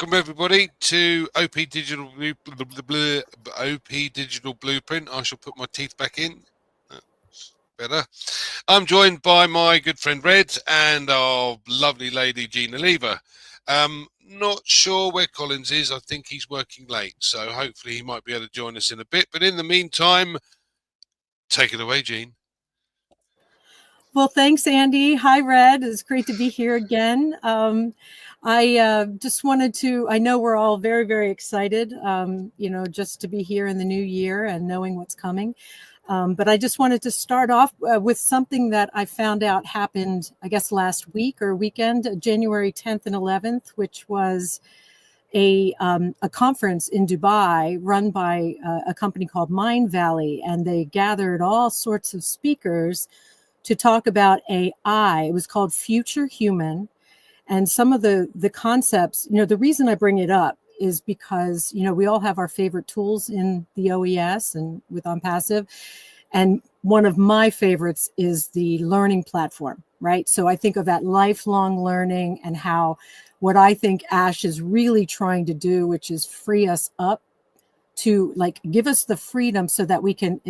Welcome everybody to OP Digital Blueprint. I shall put my teeth back in. That's better. I'm joined by my good friend Red and our lovely lady JEANNE. Not sure where Collins is. I think he's working late, so hopefully he might be able to join us in a bit. But in the meantime, take it away, Jean. Well, thanks, Andy. Hi, Red. It's great to be here again. I just wanted to, I know we're all very, very excited, just to be here in the new year and knowing what's coming. But I just wanted to start off with something that I found out happened, I guess, last week or weekend, January 10th and 11th, which was a conference in Dubai run by a company called Mindvalley, and they gathered all sorts of speakers to talk about AI. It was called Future Human. And some of the concepts, the reason I bring it up is because, we all have our favorite tools in the OES and with Onpassive. And one of my favorites is the learning platform, right? So I think of that lifelong learning and how what I think Ash is really trying to do, which is free us up to give us the freedom so that we can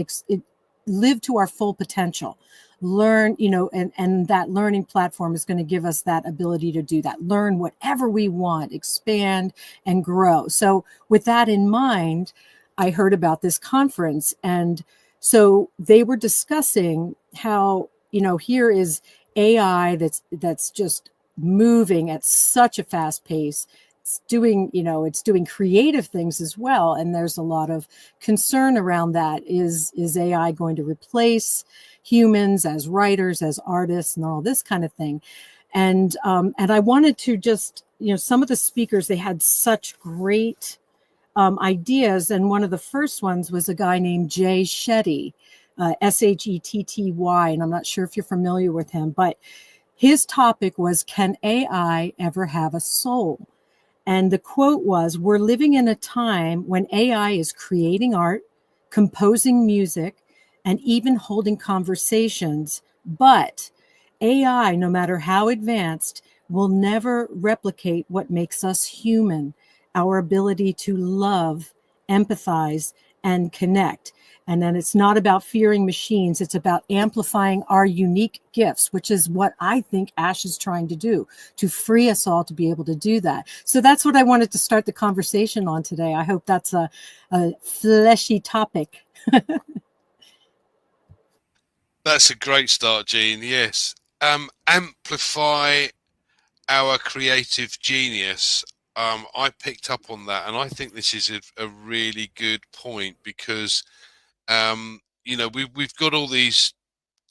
live to our full potential. Learn, and that learning platform is going to give us that ability to do that, learn whatever we want, expand and grow. So with that in mind, I heard about this conference. And so they were discussing how, here is AI that's just moving at such a fast pace. It's doing creative things as well. And there's a lot of concern around that. Is AI going to replace humans as writers, as artists, and all this kind of thing? And I wanted to just, some of the speakers, they had such great ideas. And one of the first ones was a guy named Jay Shetty, Shetty. And I'm not sure if you're familiar with him, but his topic was, can AI ever have a soul? And the quote was, we're living in a time when AI is creating art, composing music, and even holding conversations. But AI, no matter how advanced, will never replicate what makes us human, our ability to love, empathize, and connect. And then it's not about fearing machines. It's about amplifying our unique gifts, which is what I think Ash is trying to do, to free us all to be able to do that. So that's what I wanted to start the conversation on today. I hope that's a fleshy topic. That's a great start, Jean. Yes. Amplify our creative genius. I picked up on that, and I think this is a really good point because we've got all these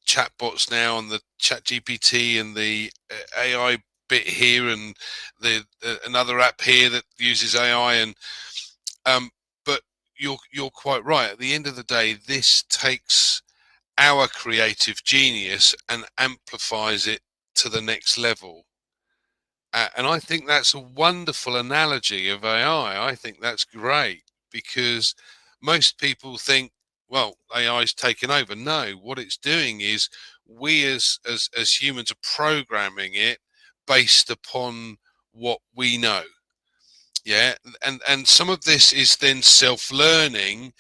chatbots now, and the Chat GPT and the AI bit here, and the another app here that uses AI, and but you're quite right. At the end of the day, this takes our creative genius and amplifies it to the next level. And I think that's a wonderful analogy of AI. I think that's great because most people think, well, AI's taken over. No, what it's doing is we as humans are programming it based upon what we know. Yeah. And some of this is then self-learning,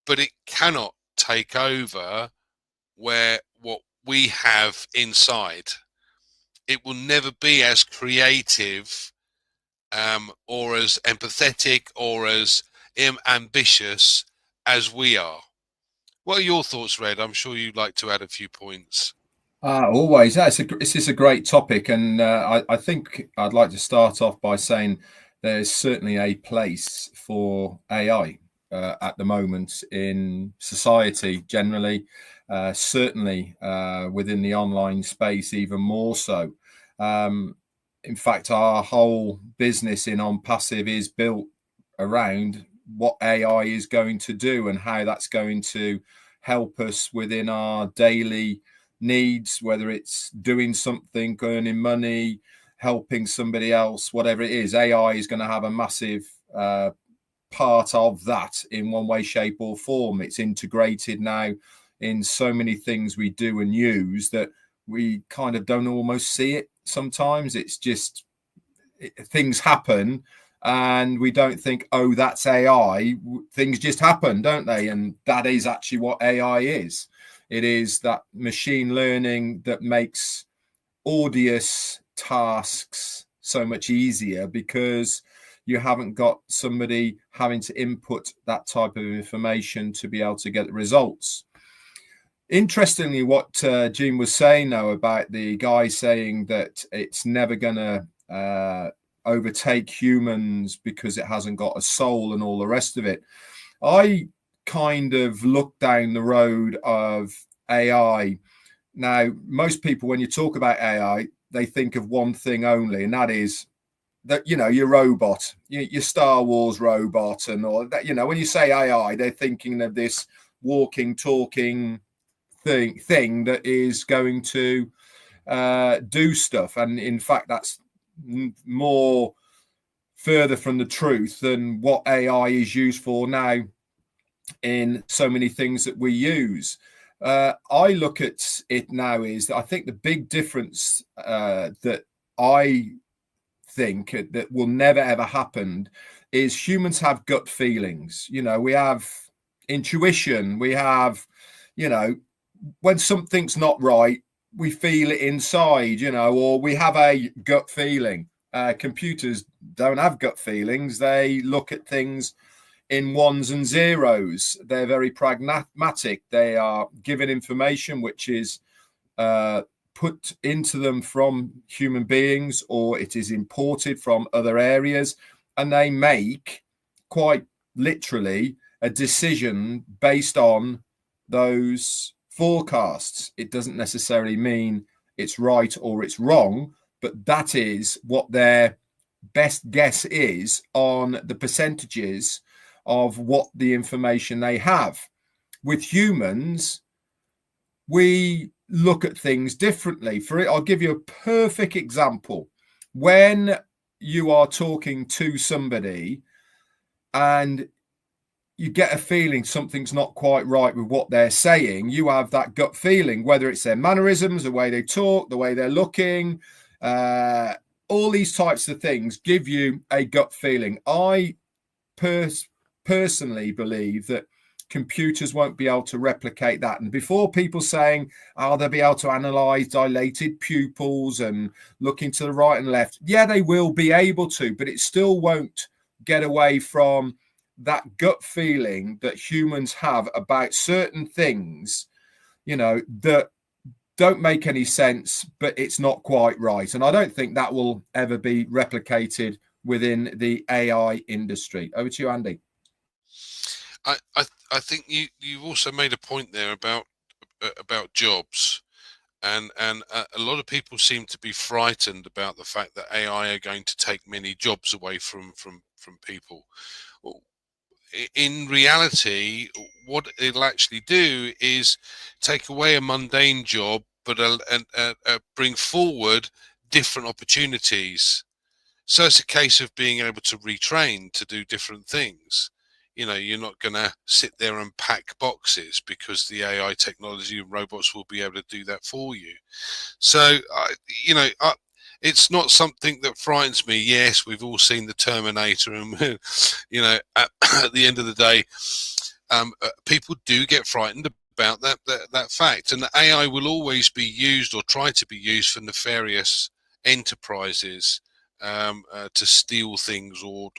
but it cannot take over what we have inside. It will never be as creative or as empathetic or as ambitious as we are. What are your thoughts, Red? I'm sure you'd like to add a few points. Always. This is a great topic, and I think I'd like to start off by saying there's certainly a place for AI at the moment in society generally, certainly within the online space even more so. In fact, our whole business in Onpassive is built around what AI is going to do and how that's going to help us within our daily needs, whether it's doing something, earning money, helping somebody else, whatever it is. AI is going to have a massive part of that in one way, shape or form. It's integrated now in so many things we do and use that we kind of don't almost see it sometimes. It's just things happen and we don't think, oh, that's AI. Things just happen, don't they? And that is actually what AI is. It is that machine learning that makes arduous tasks so much easier, because you haven't got somebody having to input that type of information to be able to get the results. Interestingly, what Jean was saying now about the guy saying that it's never going to overtake humans because it hasn't got a soul and all the rest of it. I kind of look down the road of AI. Now, most people, when you talk about AI, they think of one thing only, and that is that, you know, your robot, your Star Wars robot and all that. You know, when you say AI, they're thinking of this walking, talking thing that is going to do stuff. And in fact, that's more further from the truth than what AI is used for now in so many things that we use. I look at it now is that I think the big difference that I think that will never ever happen is humans have gut feelings. You know, we have intuition. We have, you know, when something's not right, we feel it inside, you know, or we have a gut feeling. Computers don't have gut feelings. They look at things in ones and zeros. They're very pragmatic. They are given information which is put into them from human beings, or it is imported from other areas, and they make quite literally a decision based on those forecasts. It doesn't necessarily mean it's right or it's wrong, but that is what their best guess is on the percentages of what the information they have. With humans, we look at things differently. For it, I'll give you a perfect example. When you are talking to somebody and you get a feeling something's not quite right with what they're saying, you have that gut feeling, whether it's their mannerisms, the way they talk, the way they're looking, all these types of things give you a gut feeling. I personally believe that computers won't be able to replicate that. And before people saying, oh, they'll be able to analyze dilated pupils and looking to the right and left, yeah, they will be able to, but it still won't get away from that gut feeling that humans have about certain things, you know, that don't make any sense, but it's not quite right. And I don't think that will ever be replicated within the AI industry. Over to you, Andy. I think you've also made a point there about jobs, and a lot of people seem to be frightened about the fact that AI are going to take many jobs away from people. In reality, what it'll actually do is take away a mundane job, but bring forward different opportunities. So it's a case of being able to retrain to do different things. You know, you're not going to sit there and pack boxes, because the AI technology and robots will be able to do that for you. So, you know, it's not something that frightens me. Yes, we've all seen the Terminator, and you know, at the end of the day, people do get frightened about that fact, and the AI will always be used or try to be used for nefarious enterprises, to steal things or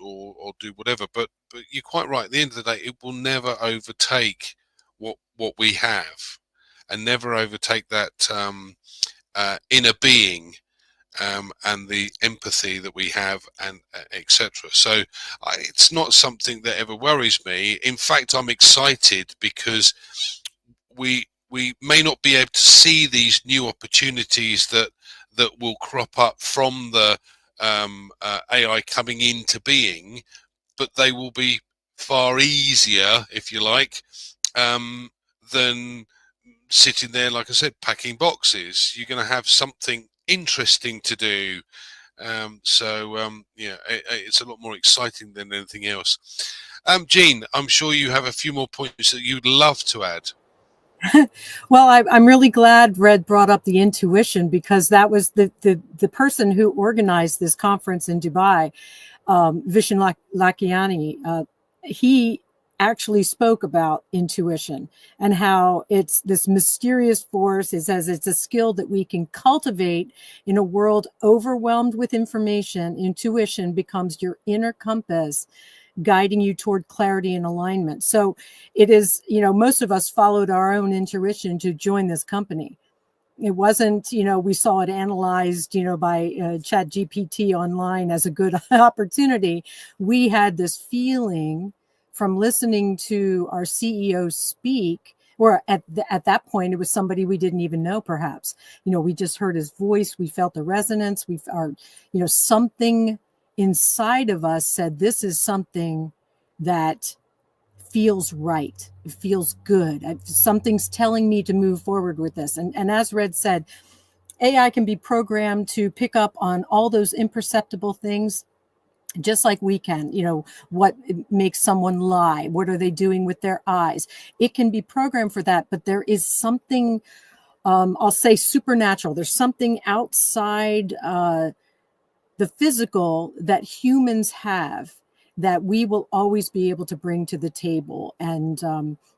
do whatever. But you're quite right. At the end of the day, it will never overtake what we have, and never overtake that inner being, and the empathy that we have, and etc. So it's not something that ever worries me. In fact, I'm excited because we may not be able to see these new opportunities that will crop up from the AI coming into being, but they will be far easier, if you like, than sitting there, like I said, packing boxes. You're going to have something interesting to do. Yeah, it's a lot more exciting than anything else. Jean, I'm sure you have a few more points that you'd love to add. Well, I'm really glad Red brought up the intuition, because that was the person who organized this conference in Dubai, Vishen Lakiani. He actually spoke about intuition and how it's this mysterious force. He says it's a skill that we can cultivate in a world overwhelmed with information. Intuition becomes your inner compass, guiding you toward clarity and alignment. So it is, most of us followed our own intuition to join this company. It wasn't, we saw it analyzed, by Chat GPT online as a good opportunity. We had this feeling from listening to our CEO speak, or at that point, it was somebody we didn't even know, perhaps. We just heard his voice. We felt the resonance. Something inside of us said, this is something that feels right. It feels good. Something's telling me to move forward with this. And as Red said, AI can be programmed to pick up on all those imperceptible things, just like we can. What makes someone lie? What are they doing with their eyes? It can be programmed for that, but there is something, I'll say supernatural. There's something outside the physical that humans have that we will always be able to bring to the table. And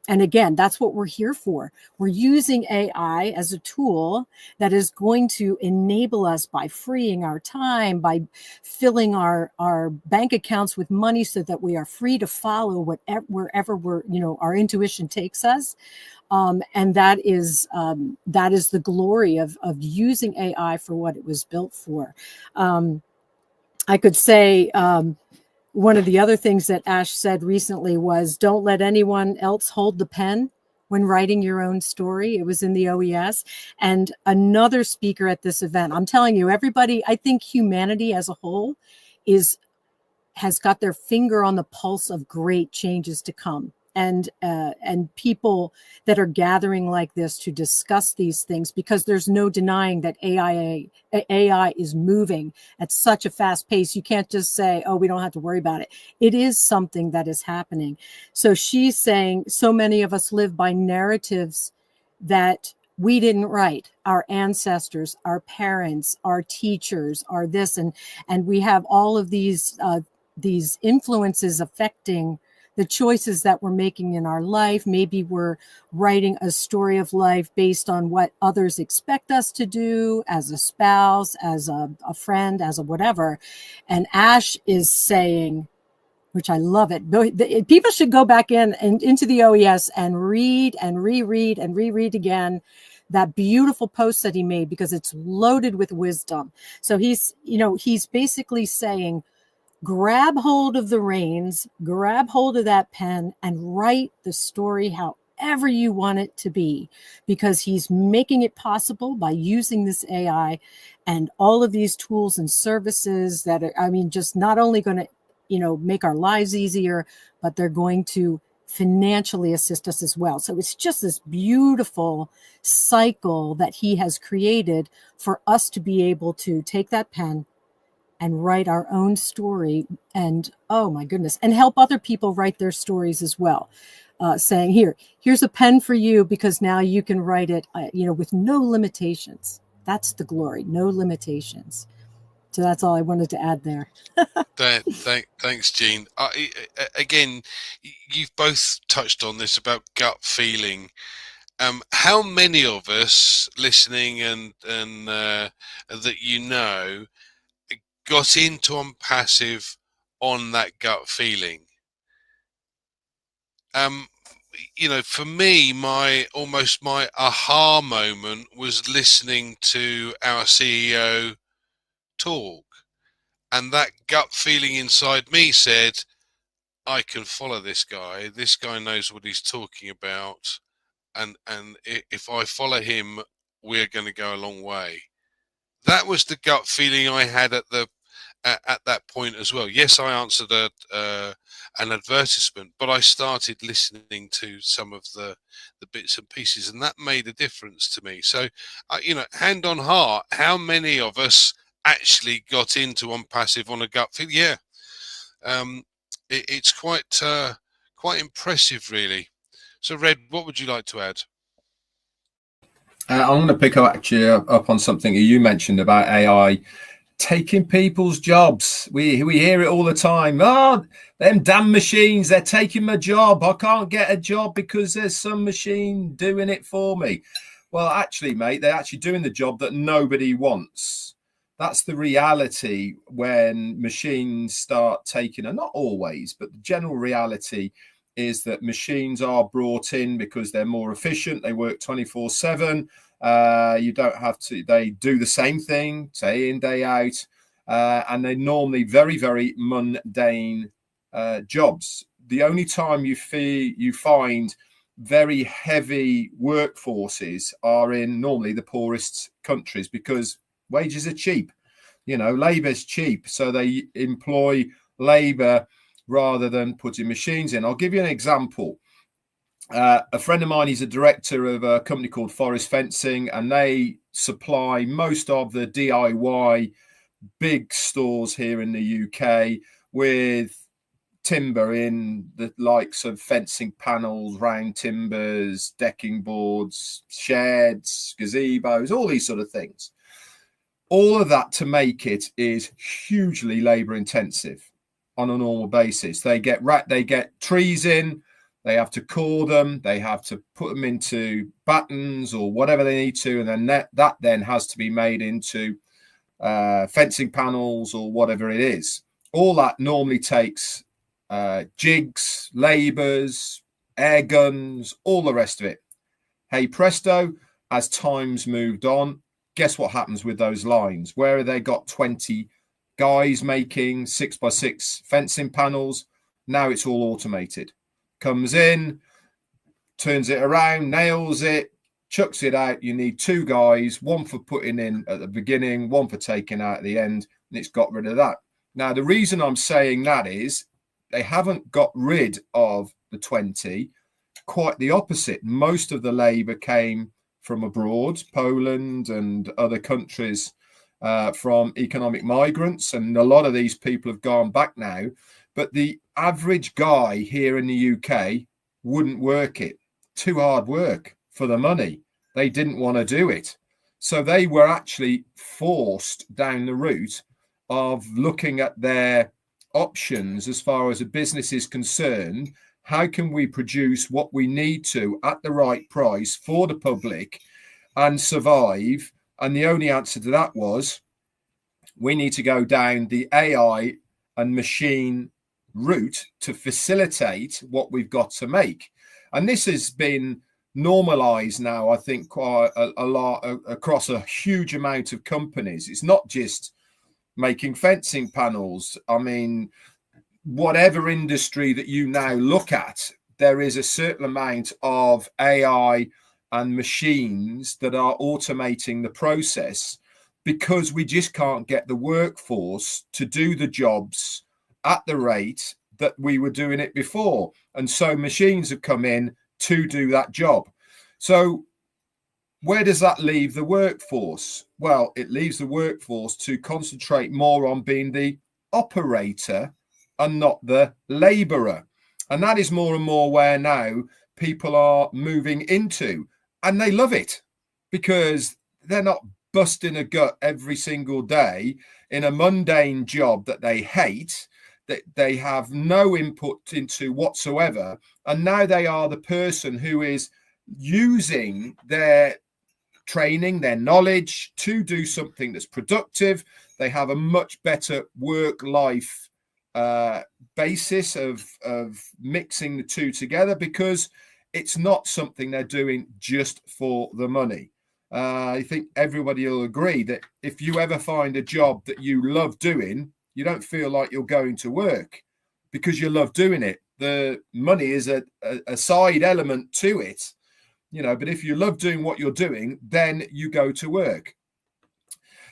again, that's what we're here for. We're using AI as a tool that is going to enable us by freeing our time, by filling our bank accounts with money so that we are free to follow wherever our intuition takes us. And that is the glory of using AI for what it was built for. I could say one of the other things that Ash said recently was, don't let anyone else hold the pen when writing your own story. It was in the OES. And another speaker at this event, I'm telling you, everybody, I think humanity as a whole has got their finger on the pulse of great changes to come. And people that are gathering like this to discuss these things, because there's no denying that AI is moving at such a fast pace. You can't just say, oh, we don't have to worry about it. It is something that is happening. So she's saying so many of us live by narratives that we didn't write. Our ancestors, our parents, our teachers, are this, and we have all of these influences affecting the choices that we're making in our life. Maybe we're writing a story of life based on what others expect us to do as a spouse, as a friend, as a whatever. And Ash is saying, which I love it, people should go back into the OES and read and reread and reread again that beautiful post that he made, because it's loaded with wisdom. So he's basically saying, grab hold of the reins, grab hold of that pen, and write the story however you want it to be, because he's making it possible by using this AI and all of these tools and services that are, just not only going to, make our lives easier, but they're going to financially assist us as well. So it's just this beautiful cycle that he has created for us to be able to take that pen and write our own story, and oh my goodness, and help other people write their stories as well. Saying, here's a pen for you, because now you can write it, with no limitations. That's the glory, no limitations. So that's all I wanted to add there. Thanks, Jean. Again, you've both touched on this about gut feeling. How many of us listening and that got into Onpassive on that gut feeling? For me, my aha moment was listening to our CEO talk, and that gut feeling inside me said, I can follow this guy. This guy knows what he's talking about, and if I follow him, we're going to go a long way. That was the gut feeling I had at that point as well. Yes, I answered an advertisement, but I started listening to some of the bits and pieces, and that made a difference to me. So, hand on heart, how many of us actually got into Onpassive on a gut feel? Yeah, it's quite impressive, really. So, Red, what would you like to add? I'm going to pick up actually up on something you mentioned about AI taking people's jobs. We hear it all the time. Oh, them damn machines, they're taking my job. I can't get a job because there's some machine doing it for me. Well, actually, mate, they're actually doing the job that nobody wants. That's the reality when machines start taking, and not always, but the general reality is that machines are brought in because they're more efficient. They work 24/7. You don't have to, they do the same thing day in, day out. And they're normally very, very mundane jobs. The only time you find very heavy workforces are in normally the poorest countries, because wages are cheap. You know, labour's cheap, so they employ labour rather than putting machines in. I'll give you an example. A friend of mine, he's a director of a company called Forest Fencing, and they supply most of the DIY big stores here in the UK with timber in the likes of fencing panels, round timbers, decking boards, sheds, gazebos, all these sort of things. All of that to make it is hugely labour intensive on a normal basis. They get trees in, they have to core them, they have to put them into battens or whatever they need to, and then that then has to be made into fencing panels or whatever it is. All that normally takes jigs, labours, air guns, all the rest of it. Hey presto, as time's moved on, guess what happens with those lines? Where they got 20 guys making 6x6 fencing panels, now it's all automated. Comes in, turns it around, nails it, chucks it out. You need 2 guys, one for putting in at the beginning, one for taking out at the end, and it's got rid of that. Now, the reason I'm saying that is they haven't got rid of the 20, quite the opposite. Most of the labour came from abroad, Poland and other countries, from economic migrants, and a lot of these people have gone back now. But the average guy here in the UK wouldn't work it. Too hard work for the money. They didn't want to do it. So they were actually forced down the route of looking at their options as far as a business is concerned. How can we produce what we need to at the right price for the public and survive? And the only answer to that was, we need to go down the AI and machine route to facilitate what we've got to make. And this has been normalized now, I think, quite a lot across a huge amount of companies. It's not just making fencing panels. I mean, whatever industry that you now look at, there is a certain amount of AI and machines that are automating the process, because we just can't get the workforce to do the jobs at the rate that we were doing it before. And so machines have come in to do that job. So where does that leave the workforce? Well, it leaves the workforce to concentrate more on being the operator and not the labourer. And that is more and more where now people are moving into, and they love it, because they're not busting a gut every single day in a mundane job that they hate, that they have no input into whatsoever. And now they are the person who is using their training, their knowledge to do something that's productive. They have a much better work-life basis of mixing the two together, because it's not something they're doing just for the money. I think everybody will agree that if you ever find a job that you love doing, you don't feel like you're going to work because you love doing it. The money is a side element to it, you know, but if you love doing what you're doing, then you go to work.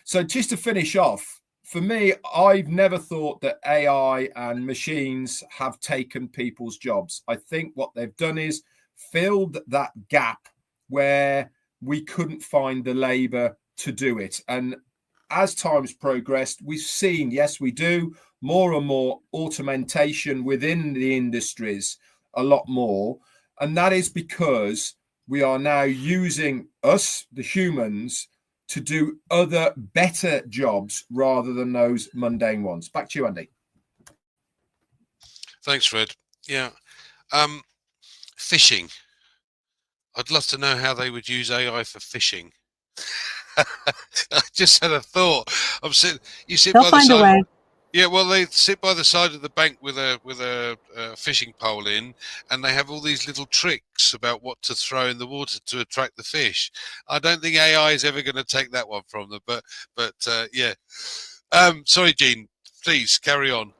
So just to finish off, for me, I've never thought that AI and machines have taken people's jobs. I think what they've done is filled that gap where we couldn't find the labor to do it. And as time's progressed, we've seen, yes, we do, more and more automation within the industries, a lot more. And that is because we are now using us, the humans, to do other better jobs rather than those mundane ones. Back to you, Andy. Thanks, Fred. Yeah. Fishing. I'd love to know how they would use AI for fishing. I just had a thought. You sit They'll by the find a side. way. Yeah, well, they sit by the side of the bank with a fishing pole in, and they have all these little tricks about what to throw in the water to attract the fish. I don't think AI is ever going to take that one from them, but yeah. Sorry, Jean. Please carry on.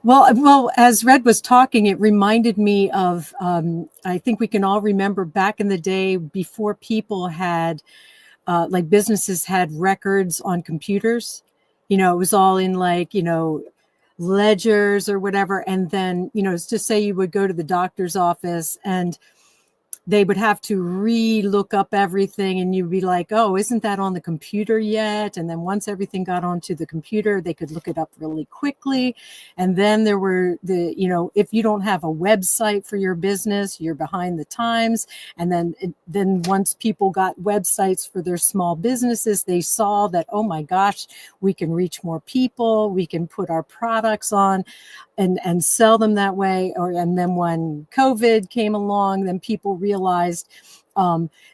Well, as Red was talking, it reminded me of, I think we can all remember back in the day before people had, like businesses had records on computers. You know, it was all in like, you know, ledgers or whatever. And then, you know, it's just say you would go to the doctor's office and they would have to re-look up everything, and you'd be like, oh, isn't that on the computer yet? And then once everything got onto the computer, they could look it up really quickly. And then there were the, you know, if you don't have a website for your business, you're behind the times. And then once people got websites for their small businesses, they saw that, oh my gosh, we can reach more people, we can put our products on and sell them that way. And then when COVID came along, then people realized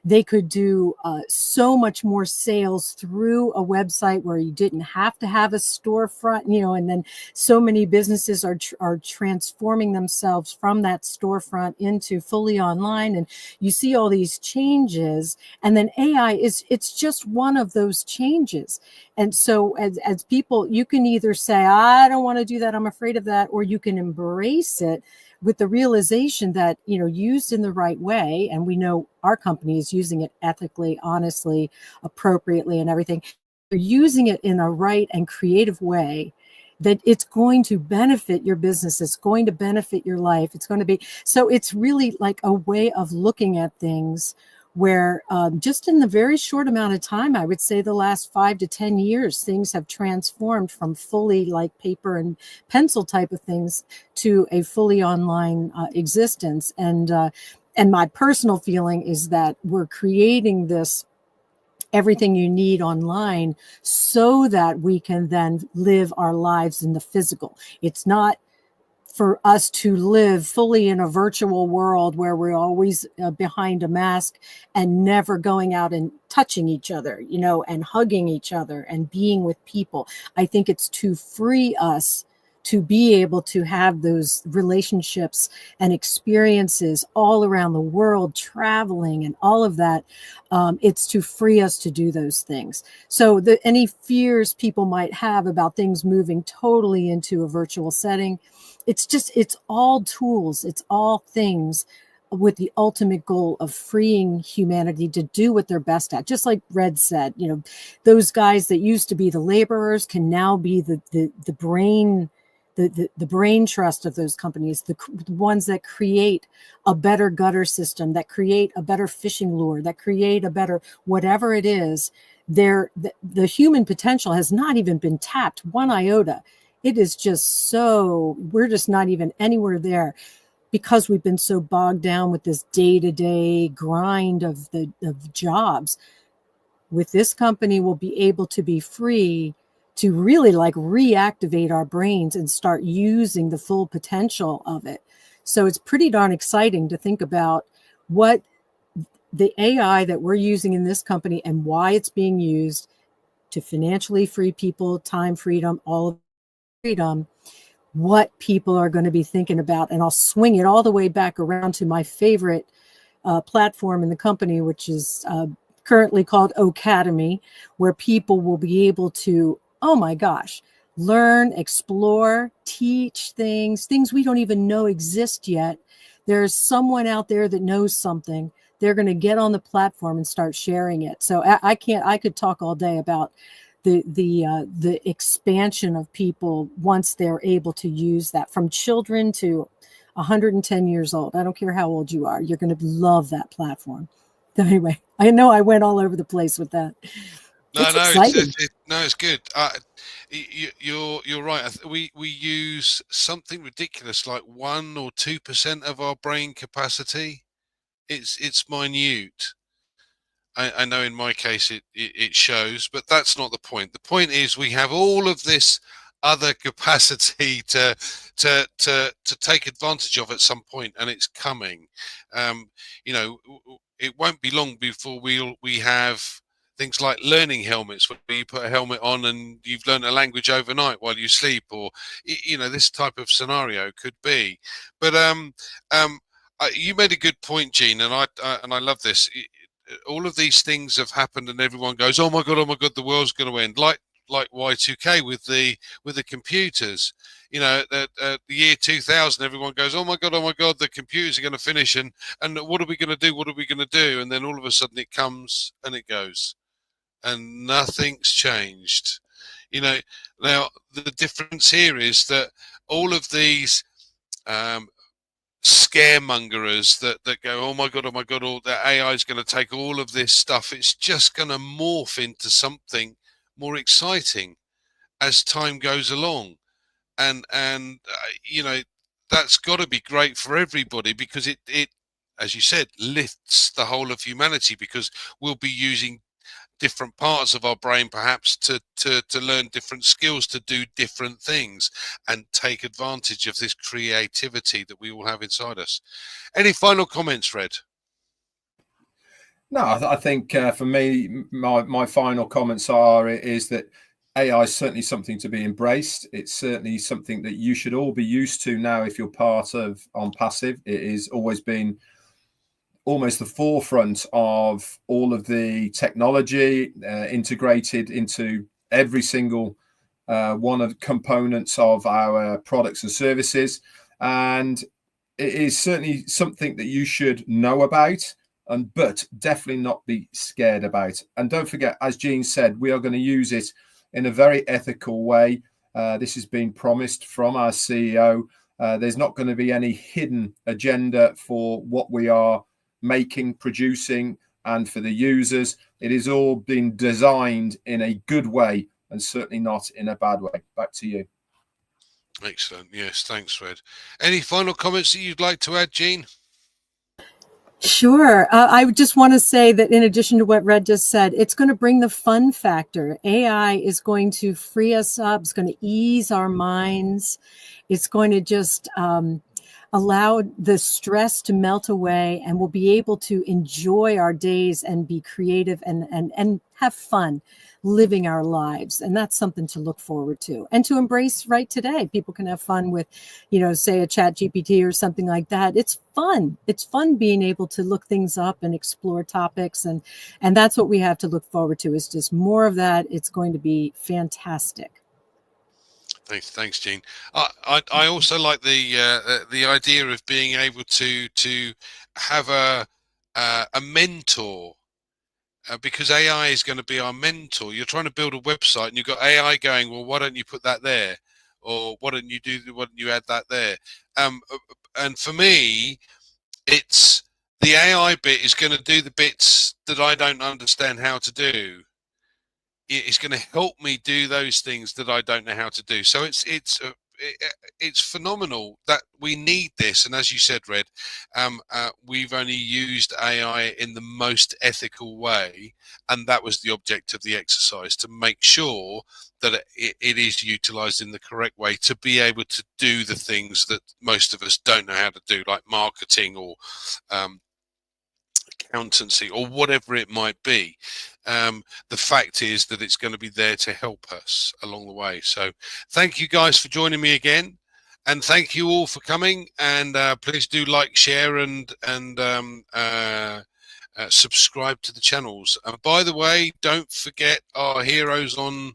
they could do so much more sales through a website where you didn't have to have a storefront, you know, and then so many businesses are transforming themselves from that storefront into fully online. And you see all these changes, and then AI it's just one of those changes. And so as people, you can either say, I don't want to do that, I'm afraid of that, or you can embrace it with the realization that, you know, used in the right way, and we know our company is using it ethically, honestly, appropriately, and everything. You're using it in a right and creative way, that it's going to benefit your business, it's going to benefit your life, it's going to be, so it's really like a way of looking at things where just in the very short amount of time, I would say the last 5 to 10 years, things have transformed from fully like paper and pencil type of things to a fully online existence. And my personal feeling is that we're creating this everything you need online so that we can then live our lives in the physical. It's not for us to live fully in a virtual world where we're always behind a mask and never going out and touching each other, you know, and hugging each other and being with people. I think it's to free us to be able to have those relationships and experiences all around the world, traveling and all of that. It's to free us to do those things. So any fears people might have about things moving totally into a virtual setting, it's all tools, it's all things with the ultimate goal of freeing humanity to do what they're best at. Just like Red said, you know, those guys that used to be the laborers can now be the brain, the brain trust of those companies, the ones that create a better gutter system, that create a better fishing lure, that create a better whatever it is. The human potential has not even been tapped one iota. It is just so, we're just not even anywhere there because we've been so bogged down with this day-to-day grind of jobs. With this company, we'll be able to be free to really like reactivate our brains and start using the full potential of it. So it's pretty darn exciting to think about what the AI that we're using in this company and why it's being used to financially free people, time freedom, all of freedom, what people are going to be thinking about. And I'll swing it all the way back around to my favorite platform in the company, which is currently called Ocademy, where people will be able to, oh my gosh, learn, explore, teach things we don't even know exist yet. There's someone out there that knows something. They're going to get on the platform and start sharing it. So I could talk all day about the expansion of people once they're able to use that, from children to 110 years old. I don't care how old you are. You're going to love that platform. Anyway, I know I went all over the place with that. It's good. You're right. We use something ridiculous like 1 or 2% of our brain capacity. It's minute. I know in my case it shows, but that's not the point. The point is we have all of this other capacity to take advantage of at some point, and it's coming. You know, it won't be long before we have things like learning helmets, where you put a helmet on and you've learned a language overnight while you sleep, or you know, this type of scenario could be. But you made a good point, Jeanne, and I love this. All of these things have happened, and everyone goes, "Oh my god, the world's going to end." Like Y2K with the computers. You know, at the year 2000, everyone goes, "Oh my god, the computers are going to finish, and what are we going to do? What are we going to do?" And then all of a sudden, it comes and it goes, and nothing's changed. You know, now the difference here is that all of these scaremongerers that go, oh my god, all that AI is going to take all of this stuff. It's just going to morph into something more exciting as time goes along, and you know, that's got to be great for everybody, because it as you said, lifts the whole of humanity, because we'll be using different parts of our brain perhaps to learn different skills, to do different things, and take advantage of this creativity that we all have inside us. Any final comments, Red? No, I think for me, my final comments is that AI is certainly something to be embraced. It's certainly something that you should all be used to now if you're part of Onpassive. It has always been almost the forefront of all of the technology, integrated into every single one of the components of our products and services. And it is certainly something that you should know about, but definitely not be scared about. And don't forget, as Jeanne said, we are going to use it in a very ethical way. This has been promised from our CEO. There's not going to be any hidden agenda for what we are making, producing, and for the users. It is all been designed in a good way, and certainly not in a bad way. Back to you. Excellent. Yes, thanks, Fred. Any final comments that you'd like to add, Jeanne? Sure. I just want to say that in addition to what Red just said, it's going to bring the fun factor. AI is going to free us up. It's going to ease our minds. It's going to just allow the stress to melt away, and we'll be able to enjoy our days and be creative and have fun living our lives. And that's something to look forward to and to embrace right today. People can have fun with, you know, say a chat GPT or something like that. It's fun. It's fun being able to look things up and explore topics. And that's what we have to look forward to, is just more of that. It's going to be fantastic. Thanks, Jeanne. I also like the idea of being able to have a mentor, because AI is going to be our mentor. You're trying to build a website and you've got AI going, well, why don't you put that there, or why don't you add that there? And for me, it's the AI bit is going to do the bits that I don't understand how to do. It's going to help me do those things that I don't know how to do. So it's phenomenal that we need this. And as you said, Red, we've only used AI in the most ethical way, and that was the object of the exercise, to make sure that it is utilized in the correct way, to be able to do the things that most of us don't know how to do, like marketing or accountancy or whatever it might be. The fact is that it's going to be there to help us along the way. So thank you guys for joining me again, and thank you all for coming, and please do like, share, and subscribe to the channels. And by the way, don't forget our heroes on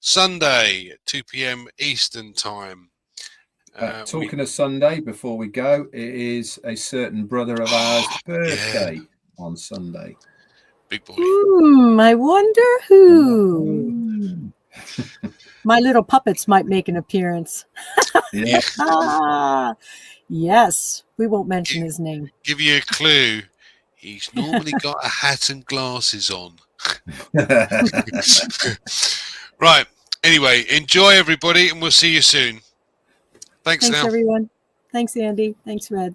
Sunday at 2 p.m. Eastern time. Talking of Sunday, before we go, it is a certain brother of ours' birthday on Sunday. Big boy. I wonder who. My little puppets might make an appearance. Yeah. Yes, we won't mention his name. Give you a clue. He's normally got a hat and glasses on. Right. Anyway, enjoy, everybody, and we'll see you soon. Thanks now. Everyone. Thanks, Andy. Thanks, Red.